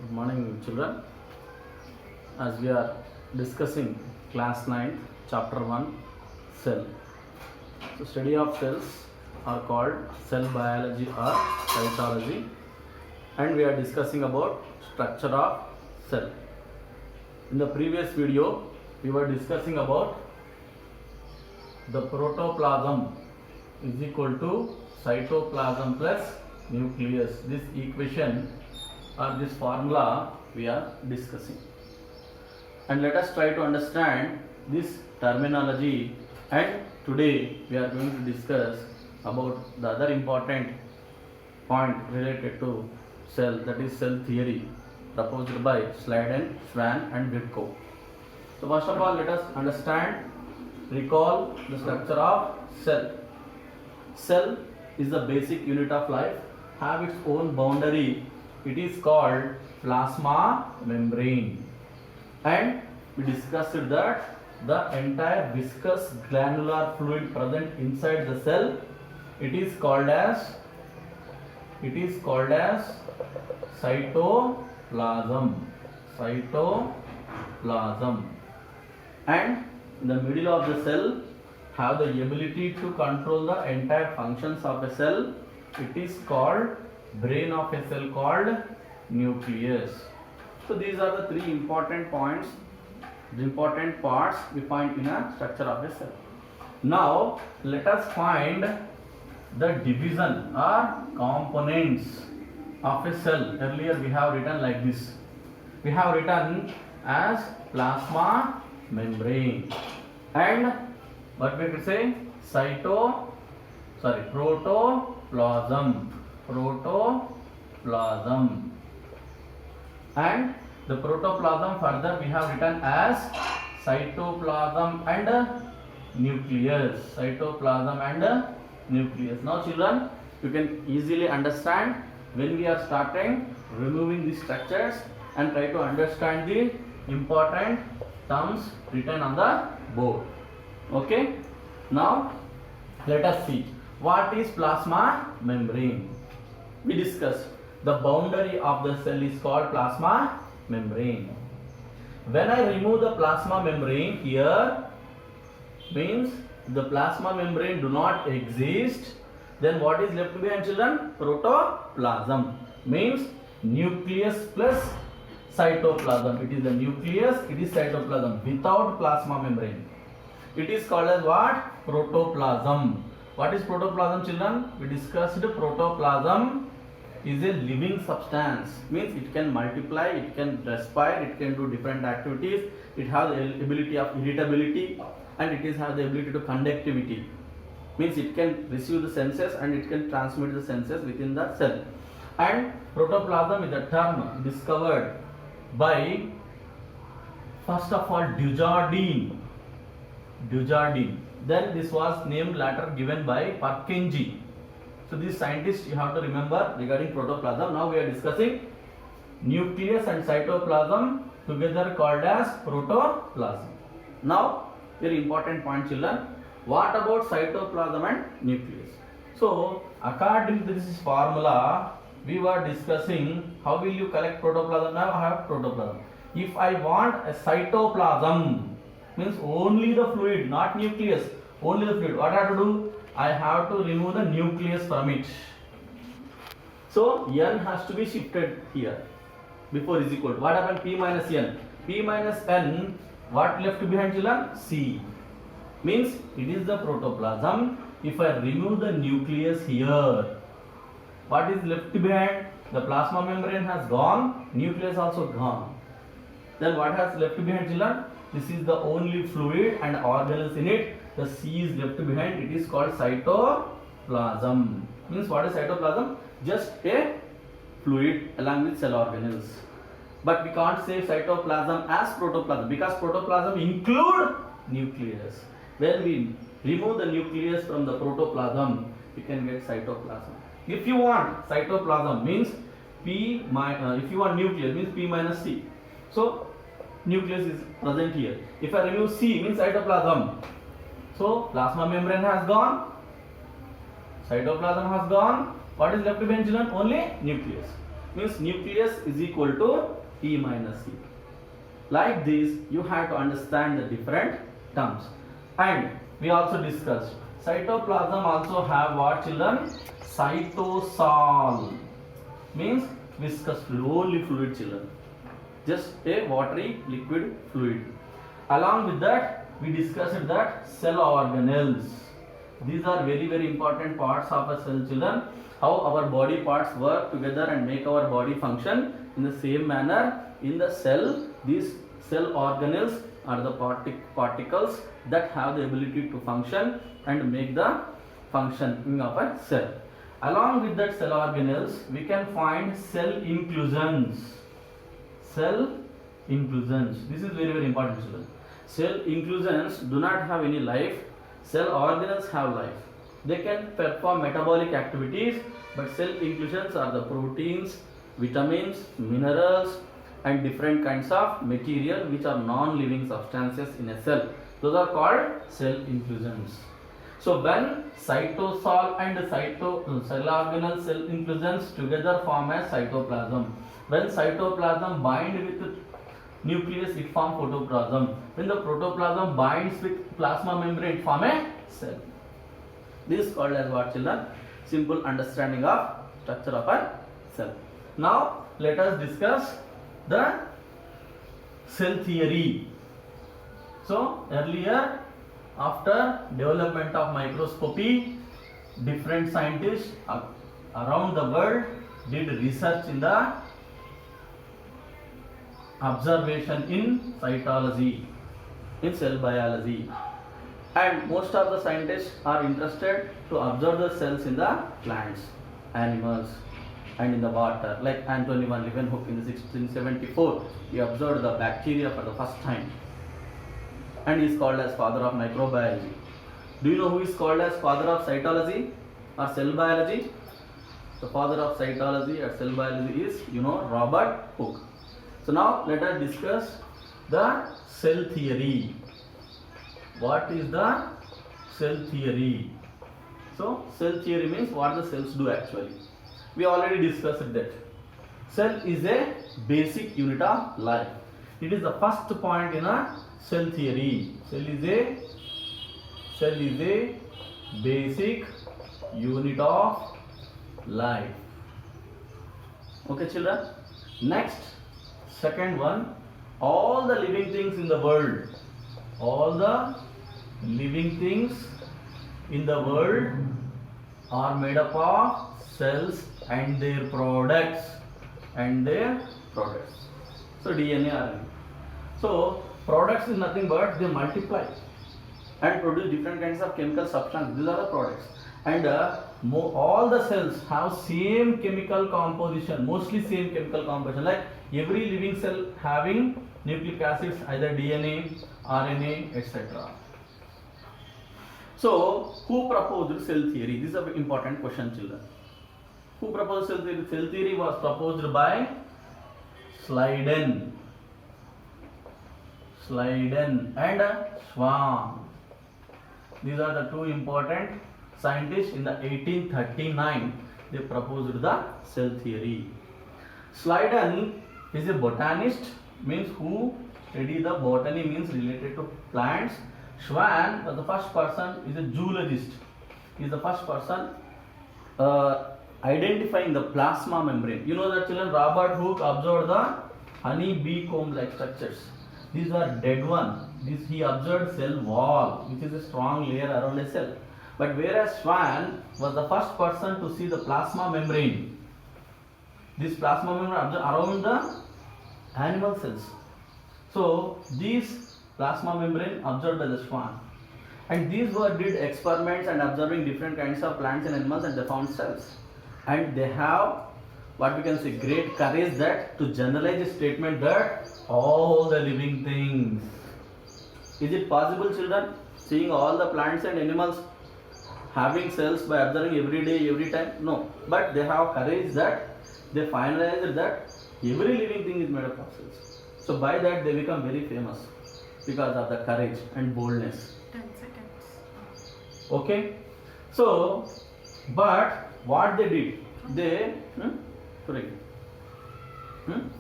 Good morning, children. As we are discussing class 9, chapter 1, cell. So, study of cells are called cell biology or cytology, and we are discussing about structure of cell. In the previous video, we were discussing about the protoplasm is equal to cytoplasm plus nucleus. This equation or this formula we are discussing, and let us try to understand this terminology. And today we are going to discuss about the other important point related to cell, that is cell theory proposed by Schleiden, Schwann and Virchow. So first of all, let us understand, recall the structure of cell. Cell is the basic unit of life, have its own boundary. It is called plasma membrane, and we discussed that the entire viscous granular fluid present inside the cell, it is called as cytoplasm. And in the middle of the cell have the ability to control the entire functions of a cell. It is called brain of a cell, called nucleus. So these are the three important points, the important parts we find in a structure of a cell. Now let us find the division or components of a cell. Earlier we have written like this. We have written as plasma membrane, and what we could say protoplasm, and the protoplasm further we have written as cytoplasm and nucleus. Now children, you can easily understand when we are starting removing these structures and try to understand the important terms written on the board. Okay, now let us see what is plasma membrane. We discussed the boundary of the cell is called plasma membrane. When I remove the plasma membrane here, means the plasma membrane do not exist, then what is left behind, children? Protoplasm, means nucleus plus cytoplasm. It is the nucleus, it is cytoplasm without plasma membrane. It is called as what? Protoplasm. What is protoplasm, children? We discussed protoplasm is a living substance, means it can multiply, it can respire, it can do different activities, it has the ability of irritability, and it has the ability to conductivity, means it can receive the senses and it can transmit the senses within the cell. And protoplasm is a term discovered by, first of all, Dujardin. Then this was named later given by Purkinje. So these scientists you have to remember regarding protoplasm. Now we are discussing nucleus and cytoplasm together called as protoplasm. Now very important point, children. What about cytoplasm and nucleus? So according to this formula, we were discussing how will you collect protoplasm. Now I have protoplasm. If I want a cytoplasm, means only the fluid, not nucleus, only the fluid, what I have to do? I have to remove the nucleus from it. So n has to be shifted here before is equal to what happened? P minus n. P minus n, what left behind, children? C. Means it is the protoplasm. If I remove the nucleus here, what is left behind? The plasma membrane has gone, nucleus also gone. Then what has left behind, children? This is the only fluid and organelles in it. The C is left behind. It is called cytoplasm. Means what is cytoplasm? Just a fluid along with cell organelles. But we can't say cytoplasm as protoplasm, because protoplasm include nucleus. When we remove the nucleus from the protoplasm, we can get cytoplasm. If you want cytoplasm, means if you want nucleus, means P minus C. So nucleus is present here. If I remove C, means cytoplasm. So plasma membrane has gone, cytoplasm has gone. What is left behind, children? Only nucleus. means nucleus is equal to E minus E. Like this, you have to understand the different terms. And we also discussed cytoplasm also have what, children? Cytosol means viscous fluid, only fluid, children, just a watery liquid fluid. Along with that, we discussed that cell organelles. These are very important parts of a cell, children. How our body parts work together and make our body function in the same manner in the cell. These cell organelles are the particles that have the ability to function and make the functioning of a cell. Along with that cell organelles, we can find cell inclusions. Cell inclusions. This is very important, children. Cell inclusions do not have any life. Cell organelles have life. They can perform metabolic activities, but cell inclusions are the proteins, vitamins, minerals, and different kinds of material which are non-living substances in a cell. Those are called cell inclusions. So when cytosol and cell organelle cell inclusions together form a cytoplasm. When cytoplasm bind with nucleus, it forms protoplasm. When the protoplasm binds with plasma membrane, it forms a cell. This is called as what, children? Simple understanding of structure of a cell. Now let us discuss the cell theory. So earlier, after development of microscopy, different scientists around the world did research in the observation in cytology, in cell biology, and most of the scientists are interested to observe the cells in the plants, animals, and in the water. Like Anthony van Leeuwenhoek in the 1674, he observed the bacteria for the first time, and he is called as father of microbiology. Do you know who is called as father of cytology or cell biology? The father of cytology or cell biology is, Robert Hooke. So now let us discuss the cell theory. What is the cell theory? So cell theory means what the cells do actually. We already discussed that. Cell is a basic unit of life. It is the first point in a cell theory. Cell is a basic unit of life. Okay, children. Next, second one, all the living things in the world, are made up of cells and their products. So DNA, RNA. So products is nothing but they multiply and produce different kinds of chemical substances. These are the products. And all the cells have same chemical composition, mostly same chemical composition. Like every living cell having nucleic acids, either DNA, RNA, etc. So who proposed cell theory? This is an important question, children. Who proposed cell theory? Cell theory was proposed by Schleiden and Schwann. These are the two important scientists. In the 1839, they proposed the cell theory. Schleiden is a botanist, means who study the botany, means related to plants. Schwann was the first person, is a zoologist. He is the first person identifying the plasma membrane. You know that, children, Robert Hooke observed the honey bee comb like structures. These are dead one. He observed cell wall, which is a strong layer around a cell. But whereas Schwann was the first person to see the plasma membrane. This plasma membrane observed around the animal cells. So these plasma membrane observed by the Schwann. And these did experiments and observing different kinds of plants and animals, and they found cells. And they have what we can say great courage that to generalize a statement that all the living things. Is it possible, children, seeing all the plants and animals having cells by observing every day, every time? No. But they have courage that they finalized that every living thing is made up of cells. So by that they become very famous because of the courage and boldness. 10 seconds. Okay. So, but what they did, they Hmm?